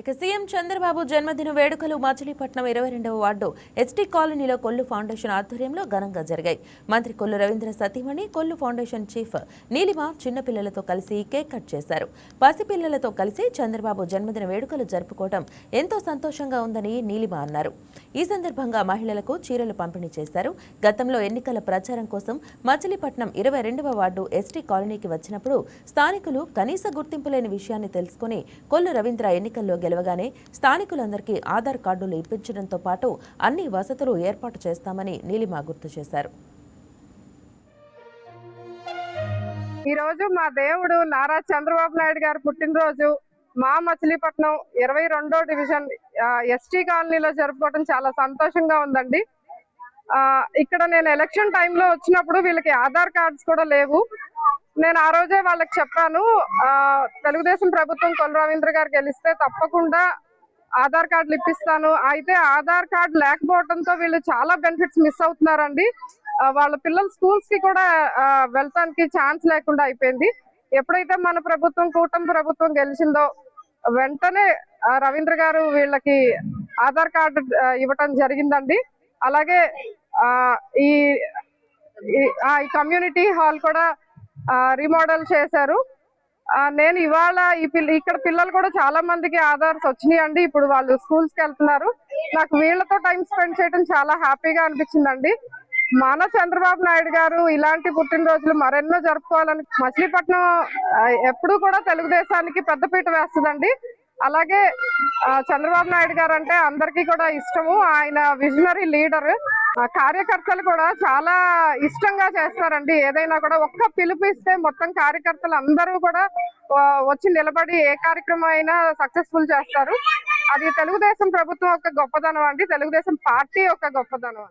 CM Chandrababu జన్మదిన వేడుకలు Machilipatnam 22వ ward ST కాలనీలో కొల్లు ఫౌండేషన్ ఆధ్వర్యంలో ఘనంగా జరిగాయి. మంత్రి కొల్లు రవీంద్ర సతీమణి కొల్లు ఫౌండేషన్ చీఫ్ నీలిమ చిన్నపిల్లలతో కలిసి కేక్ కట్ చేశారు. పసిపిల్లలతో కలిసి చంద్రబాబు జన్మదిన వేడుకలు జరుపుకోవడం ఎంతో సంతోషంగా ఉందని నీలిమ అన్నారు. ఈ సందర్భంగా మహిళలకు చీరలు పంపిణీ చేశారు. గతంలో ఎన్నికల ప్రచారం కోసం మచిలీపట్నం 22వ వార్డు ఎస్టీ కాలనీకి వచ్చినప్పుడు స్థానికులు కనీస గుర్తింపు లేని విషయాన్ని తెలుసుకుని కొల్లు రవీంద్ర ఎన్నికల్లో గెలవగానే స్థానికులందరికీ ఆధార్ కార్డులు ఇప్పించడంతో పాటు అన్ని వసతులు ఏర్పాటు చేస్తామని నీలిమ గుర్తు చేశారు. ఈ రోజు మా దేవుడు నారా చంద్రబాబు నాయుడు గారి పుట్టినరోజు మా మచిలీపట్నం 22వ డివిజన్ ఎస్టీ కాలనీలో జరుపుకోవడం చాలా సంతోషంగా ఉందండి. ఇక్కడ నేను ఎలక్షన్ టైంలో వచ్చినప్పుడు వీళ్ళకి ఆధార్ కార్డ్స్ కూడా లేవు. నేను ఆ రోజే వాళ్ళకి చెప్పాను, తెలుగుదేశం ప్రభుత్వం కొల్లు రవీంద్ర గారు గెలిస్తే తప్పకుండా ఆధార్ కార్డులు ఇప్పిస్తాను. అయితే ఆధార్ కార్డు లేకపోవడంతో వీళ్ళు చాలా బెనిఫిట్స్ మిస్ అవుతున్నారండి. వాళ్ళ పిల్లలు స్కూల్స్ కి కూడా వెళ్తానికి ఛాన్స్ లేకుండా అయిపోయింది. ఎప్పుడైతే మన ప్రభుత్వం కూటమి ప్రభుత్వం గెలిచిందో వెంటనే రవీంద్ర గారు వీళ్ళకి ఆధార్ కార్డు ఇవ్వటం జరిగిందండి. అలాగే ఈ కమ్యూనిటీ హాల్ కూడా రీమోడల్ చేశారు. నేను ఇవాళ ఇక్కడ పిల్లలు కూడా చాలా మందికి ఆధార్స్ వచ్చినాయండి. ఇప్పుడు వాళ్ళు స్కూల్స్ కి వెళ్తున్నారు. నాకు వీళ్ళతో టైం స్పెండ్ చేయడం చాలా హ్యాపీగా అనిపించిందండి. మన చంద్రబాబు నాయుడు గారు ఇలాంటి పుట్టినరోజులు మరెన్నో జరుపుకోవాలని మచిలీపట్నం ఎప్పుడూ కూడా తెలుగుదేశానికి పెద్దపీట వేస్తుందండి. అలాగే చంద్రబాబు నాయుడు గారు అంటే అందరికీ కూడా ఇష్టము. ఆయన విజనరీ లీడర్. కార్యకర్తలు కూడా చాలా ఇష్టంగా చేస్తారండి. ఏదైనా కూడా ఒక్క పిలుపు ఇస్తే మొత్తం కార్యకర్తలు అందరూ కూడా వచ్చి నిలబడి ఏ కార్యక్రమం అయినా సక్సెస్ఫుల్ చేస్తారు. అది తెలుగుదేశం ప్రభుత్వం యొక్క గొప్పదనం అండి. తెలుగుదేశం పార్టీ యొక్క గొప్పదనం.